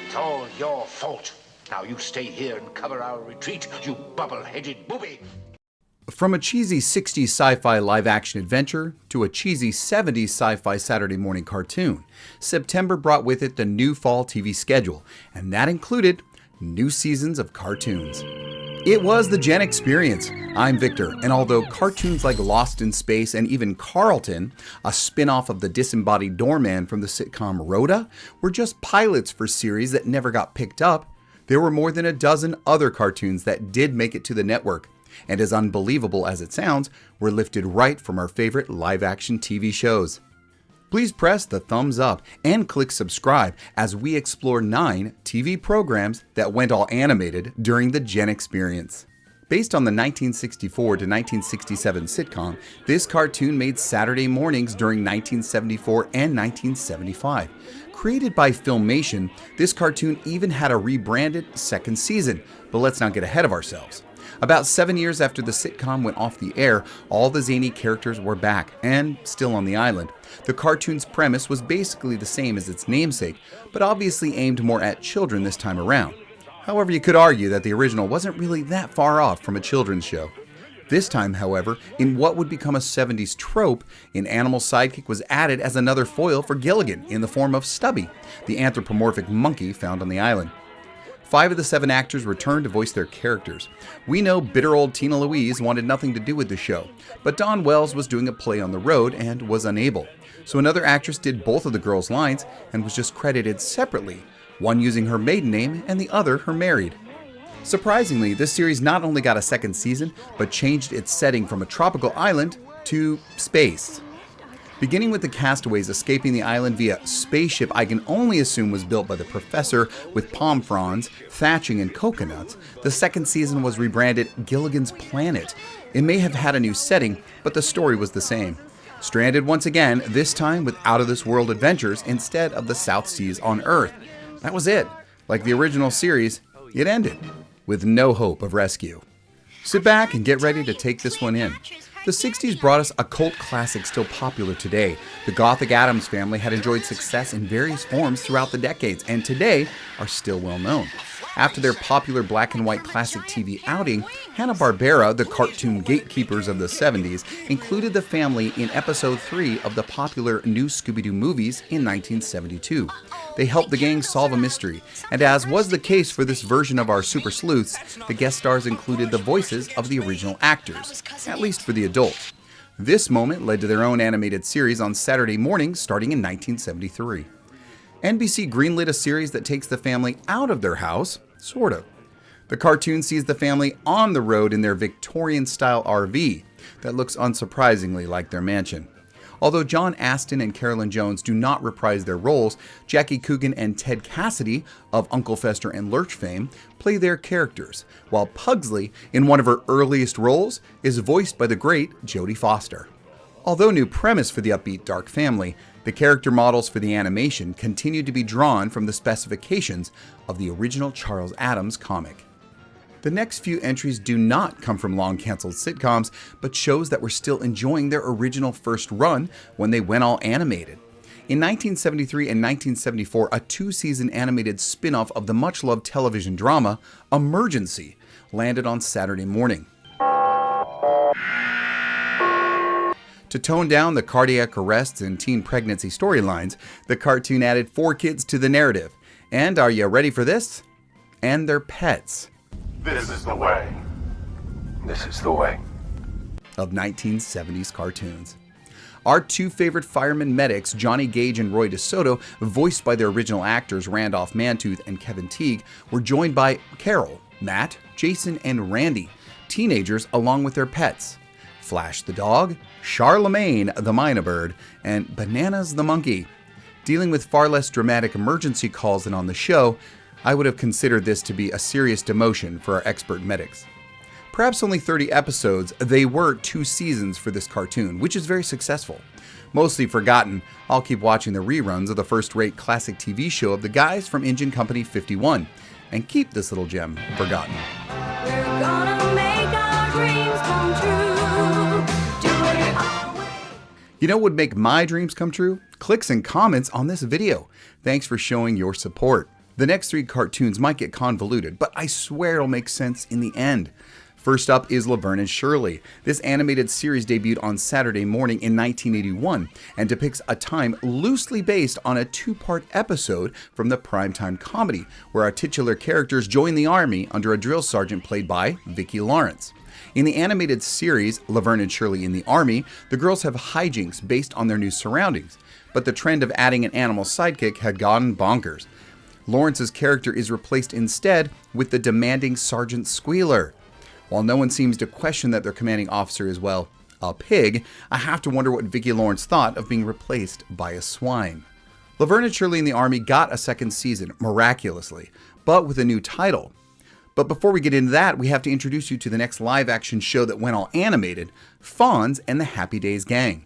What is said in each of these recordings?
It's all your fault. Now you stay here and cover our retreat, you bubble-headed booby. From a cheesy 60s sci-fi live-action adventure to a cheesy 70s sci-fi Saturday morning cartoon, September brought with it the new fall TV schedule, and that included new seasons of cartoons. It was the Gen Experience. I'm Victor, and although cartoons like Lost in Space and even Carlton, a spin-off of the disembodied doorman from the sitcom Rhoda, were just pilots for series that never got picked up, there were more than a dozen other cartoons that did make it to the network, and as unbelievable as it sounds, were lifted right from our favorite live-action TV shows. Please press the thumbs up and click subscribe as we explore 9 TV programs that went all animated during the Gen Experience. Based on the 1964 to 1967 sitcom, this cartoon made Saturday mornings during 1974 and 1975. Created by Filmation, this cartoon even had a rebranded second season, but let's not get ahead of ourselves. About 7 years after the sitcom went off the air, all the zany characters were back, and still on the island. The cartoon's premise was basically the same as its namesake, but obviously aimed more at children this time around. However, you could argue that the original wasn't really that far off from a children's show. This time, however, in what would become a 70s trope, an animal sidekick was added as another foil for Gilligan in the form of Stubby, the anthropomorphic monkey found on the island. 5 of the 7 actors returned to voice their characters. We know bitter old Tina Louise wanted nothing to do with the show, but Dawn Wells was doing a play on the road and was unable. So another actress did both of the girls' lines and was just credited separately, one using her maiden name and the other her married. Surprisingly, this series not only got a second season, but changed its setting from a tropical island to space. Beginning with the castaways escaping the island via spaceship I can only assume was built by the professor with palm fronds, thatching, and coconuts, the second season was rebranded Gilligans Planet. It may have had a new setting, but the story was the same. Stranded once again, this time with out-of-this-world adventures instead of the South Seas on Earth. That was it. Like the original series, it ended with no hope of rescue. Sit back and get ready to take this one in. The 60s brought us a cult classic still popular today. The Gothic Addams Family had enjoyed success in various forms throughout the decades and today are still well known. After their popular black and white classic TV outing, Hanna-Barbera, the cartoon gatekeepers of the 70s, included the family in episode 3 of the popular new Scooby-Doo movies in 1972. They helped the gang solve a mystery, and as was the case for this version of our Super Sleuths, the guest stars included the voices of the original actors, at least for the adults. This moment led to their own animated series on Saturday mornings starting in 1973. NBC greenlit a series that takes the family out of their house, sort of. The cartoon sees the family on the road in their Victorian-style RV that looks unsurprisingly like their mansion. Although John Astin and Carolyn Jones do not reprise their roles, Jackie Coogan and Ted Cassidy of Uncle Fester and Lurch fame play their characters, while Pugsley, in one of her earliest roles, is voiced by the great Jodie Foster. Although new premise for the upbeat dark family, the character models for the animation continue to be drawn from the specifications of the original Charles Addams comic. The next few entries do not come from long-canceled sitcoms, but shows that were still enjoying their original first run when they went all animated. In 1973 and 1974, a 2-season animated spin-off of the much-loved television drama, Emergency, landed on Saturday morning. To tone down the cardiac arrests and teen pregnancy storylines, the cartoon added 4 kids to the narrative. And are you ready for this? And their pets. This is the way. This is the way. Of 1970s cartoons. Our 2 favorite firemen medics, Johnny Gage and Roy DeSoto, voiced by their original actors Randolph Mantooth and Kevin Teague, were joined by Carol, Matt, Jason, and Randy, teenagers along with their pets. Flash the dog, Charlemagne the mynah bird, and Bananas the monkey. Dealing with far less dramatic emergency calls than on the show, I would have considered this to be a serious demotion for our expert medics. Perhaps only 30 episodes, they were 2 seasons for this cartoon, which is very successful. Mostly forgotten, I'll keep watching the reruns of the first-rate classic TV show of the guys from Engine Company 51, and keep this little gem forgotten. We're gonna make our dreams come true. Do it our way. You know what would make my dreams come true? Clicks and comments on this video. Thanks for showing your support. The next 3 cartoons might get convoluted, but I swear it'll make sense in the end. First up is Laverne and Shirley. This animated series debuted on Saturday morning in 1981 and depicts a time loosely based on a 2-part episode from the primetime comedy, where our titular characters join the army under a drill sergeant played by Vicki Lawrence. In the animated series, Laverne and Shirley in the Army, the girls have hijinks based on their new surroundings, but the trend of adding an animal sidekick had gone bonkers. Lawrence's character is replaced instead with the demanding Sergeant Squealer. While no one seems to question that their commanding officer is, well, a pig, I have to wonder what Vicki Lawrence thought of being replaced by a swine. Laverne and Shirley in the Army got a 2nd season, miraculously, but with a new title. But before we get into that, we have to introduce you to the next live-action show that went all animated, Fonz and the Happy Days Gang.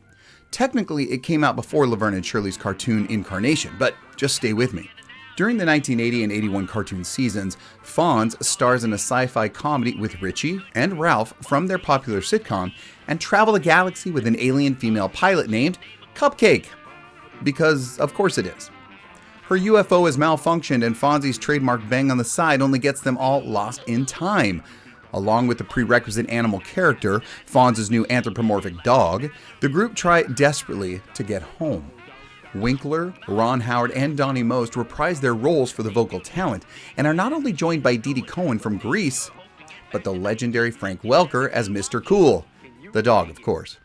Technically, it came out before Laverne and Shirley's cartoon incarnation, but just stay with me. During the 1980 and 81 cartoon seasons, Fonz stars in a sci-fi comedy with Richie and Ralph from their popular sitcom and travel the galaxy with an alien female pilot named Cupcake. Because, of course it is. Her UFO has malfunctioned and Fonzie's trademark bang on the side only gets them all lost in time. Along with the prerequisite animal character, Fonz's new anthropomorphic dog, the group try desperately to get home. Winkler, Ron Howard, and Donnie Most reprise their roles for the vocal talent and are not only joined by Didi Cohen from Grease, but the legendary Frank Welker as Mr. Cool, the dog, of course.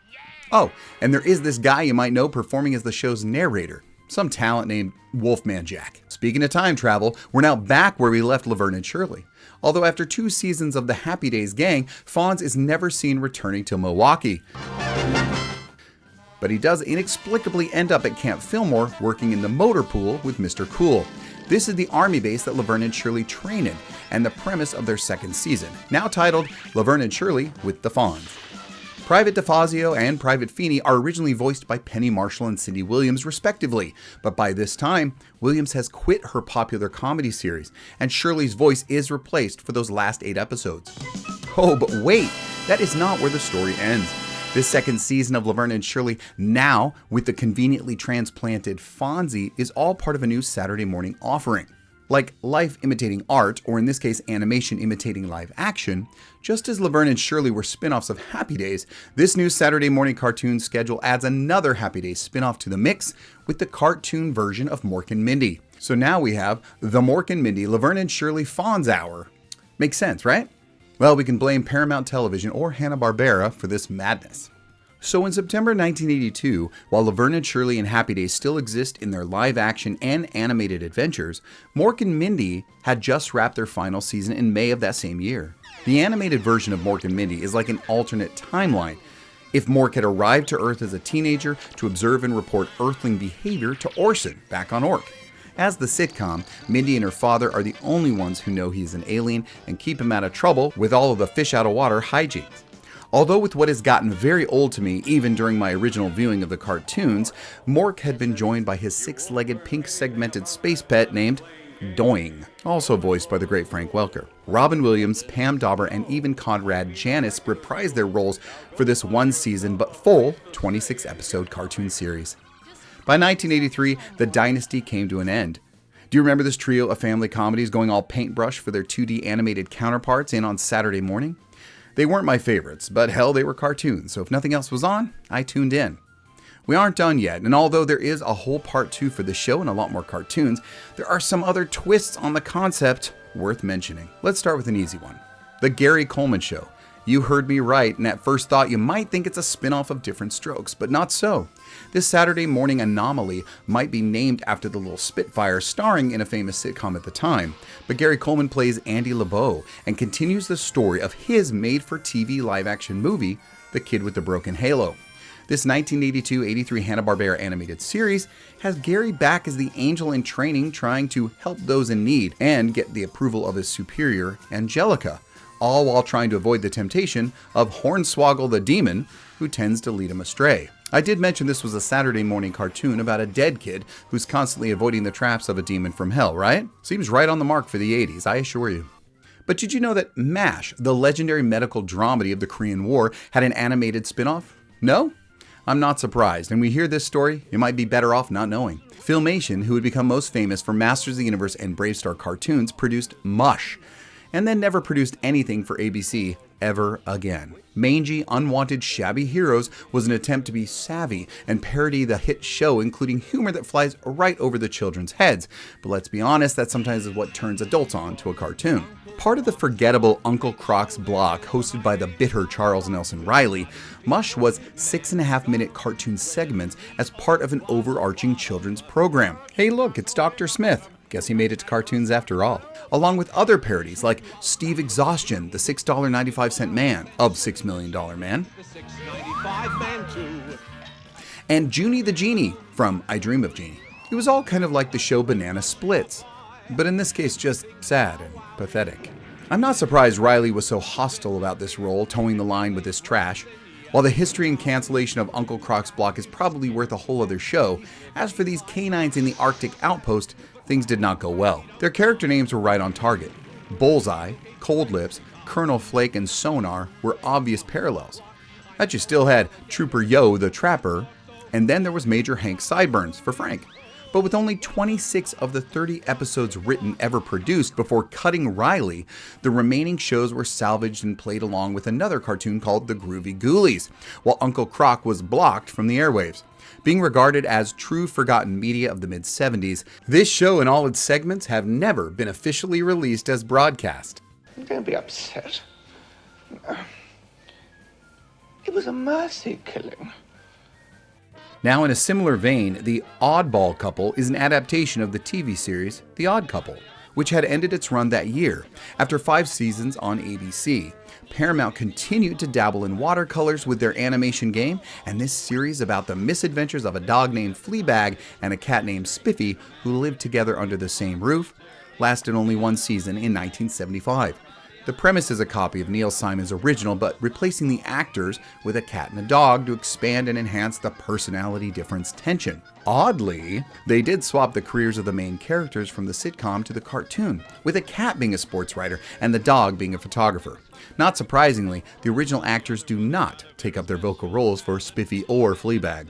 Oh, and there is this guy you might know performing as the show's narrator, some talent named Wolfman Jack. Speaking of time travel, we're now back where we left Laverne and Shirley. Although after 2 seasons of the Happy Days Gang, Fonz is never seen returning to Milwaukee. But he does inexplicably end up at Camp Fillmore working in the motor pool with Mr. Cool. This is the army base that Laverne and Shirley train in, and the premise of their 2nd season, now titled Laverne and Shirley with the Fonz. Private DeFazio and Private Feeney are originally voiced by Penny Marshall and Cindy Williams respectively, but by this time, Williams has quit her popular comedy series, and Shirley's voice is replaced for those last 8 episodes. Oh, but wait, that is not where the story ends. This 2nd season of Laverne and Shirley, now with the conveniently transplanted Fonzie, is all part of a new Saturday morning offering. Like life imitating art, or in this case animation imitating live action, just as Laverne and Shirley were spin-offs of Happy Days, this new Saturday morning cartoon schedule adds another Happy Days spin-off to the mix with the cartoon version of Mork and Mindy. So now we have the Mork and Mindy Laverne and Shirley Fonz Hour. Makes sense, right? Well, we can blame Paramount Television or Hanna-Barbera for this madness. So in September 1982, while Laverne and Shirley and Happy Days still exist in their live-action and animated adventures, Mork and Mindy had just wrapped their final season in May of that same year. The animated version of Mork and Mindy is like an alternate timeline. If Mork had arrived to Earth as a teenager to observe and report Earthling behavior to Orson, back on Ork. As the sitcom, Mindy and her father are the only ones who know he's an alien and keep him out of trouble with all of the fish out of water hijinks. Although with what has gotten very old to me even during my original viewing of the cartoons, Mork had been joined by his 6-legged pink segmented space pet named Doing, also voiced by the great Frank Welker. Robin Williams, Pam Dauber, and even Conrad Janis reprised their roles for this 1 season but full 26-episode cartoon series. By 1983, the dynasty came to an end. Do you remember this trio of family comedies going all paintbrush for their 2D animated counterparts in on Saturday morning? They weren't my favorites, but hell, they were cartoons, so if nothing else was on, I tuned in. We aren't done yet, and although there is a whole part 2 for the show and a lot more cartoons, there are some other twists on the concept worth mentioning. Let's start with an easy one. The Gary Coleman Show. You heard me right, and at first thought you might think it's a spin-off of Different Strokes, but not so. This Saturday morning anomaly might be named after the little Spitfire starring in a famous sitcom at the time, but Gary Coleman plays Andy LeBeau and continues the story of his made-for-TV live-action movie, The Kid with the Broken Halo. This 1982-83 Hanna-Barbera animated series has Gary back as the angel in training trying to help those in need and get the approval of his superior, Angelica, all while trying to avoid the temptation of Hornswoggle the Demon, who tends to lead him astray. I did mention this was a Saturday morning cartoon about a dead kid who's constantly avoiding the traps of a demon from hell, right? Seems right on the mark for the 80s, I assure you. But did you know that MASH, the legendary medical dramedy of the Korean War, had an animated spin-off? No? I'm not surprised, and we hear this story, you might be better off not knowing. Filmation, who would become most famous for Masters of the Universe and Brave Star cartoons, produced Mush, and then never produced anything for ABC ever again. Mangy, unwanted, shabby heroes was an attempt to be savvy and parody the hit show, including humor that flies right over the children's heads. But let's be honest, that sometimes is what turns adults on to a cartoon. Part of the forgettable Uncle Croc's block, hosted by the bitter Charles Nelson Riley, Mush was 6.5-minute cartoon segments as part of an overarching children's program. Hey look, it's Dr. Smith. Guess he made it to cartoons after all. Along with other parodies like Steve Exhaustion, the $6.95 man of $6 Million Man, and Junie the Genie from I Dream of Jeannie. It was all kind of like the show Banana Splits, but in this case just sad and pathetic. I'm not surprised Riley was so hostile about this role, towing the line with this trash. While the history and cancellation of Uncle Croc's block is probably worth a whole other show, as for these canines in the Arctic outpost, things did not go well. Their character names were right on target. Bullseye, Cold Lips, Colonel Flake, and Sonar were obvious parallels. But you still had Trooper Yo the Trapper, and then there was Major Hank Sideburns for Frank. But with only 26 of the 30 episodes written ever produced before cutting Riley, the remaining shows were salvaged and played along with another cartoon called The Groovy Ghoulies, while Uncle Croc was blocked from the airwaves. Being regarded as true forgotten media of the mid-70s, this show and all its segments have never been officially released as broadcast. Don't be upset. It was a mercy killing. Now, in a similar vein, The Oddball Couple is an adaptation of the TV series The Odd Couple, which had ended its run that year. After 5 seasons on ABC, Paramount continued to dabble in watercolors with their animation game, and this series about the misadventures of a dog named Fleabag and a cat named Spiffy who lived together under the same roof lasted only 1 season in 1975. The premise is a copy of Neil Simon's original, but replacing the actors with a cat and a dog to expand and enhance the personality difference tension. Oddly, they did swap the careers of the main characters from the sitcom to the cartoon, with a cat being a sports writer and the dog being a photographer. Not surprisingly, the original actors do not take up their vocal roles for Spiffy or Fleabag.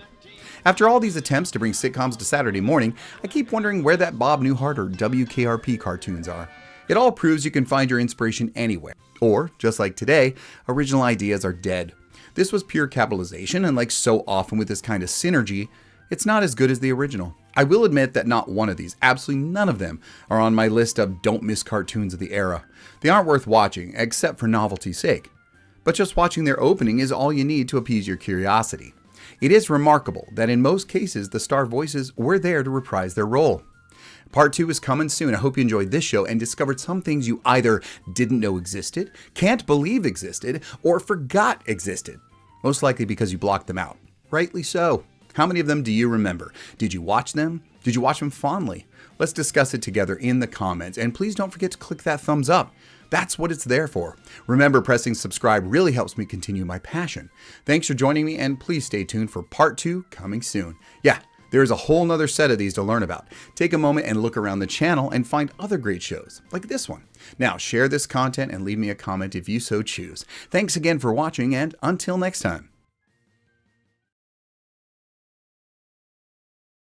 After all these attempts to bring sitcoms to Saturday morning, I keep wondering where that Bob Newhart or WKRP cartoons are. It all proves you can find your inspiration anywhere. Or, just like today, original ideas are dead. This was pure capitalization, and like so often with this kind of synergy, it's not as good as the original. I will admit that not one of these, absolutely none of them, are on my list of don't miss cartoons of the era. They aren't worth watching, except for novelty's sake. But just watching their opening is all you need to appease your curiosity. It is remarkable that in most cases the star voices were there to reprise their role. Part 2 is coming soon. I hope you enjoyed this show and discovered some things you either didn't know existed, can't believe existed, or forgot existed. Most likely because you blocked them out. Rightly so. How many of them do you remember? Did you watch them? Did you watch them fondly? Let's discuss it together in the comments, and please don't forget to click that thumbs up. That's what it's there for. Remember, pressing subscribe really helps me continue my passion. Thanks for joining me, and please stay tuned for part 2 coming soon. Yeah, there's a whole nother set of these to learn about. Take a moment and look around the channel and find other great shows, like this one. Now, share this content and leave me a comment if you so choose. Thanks again for watching, and until next time.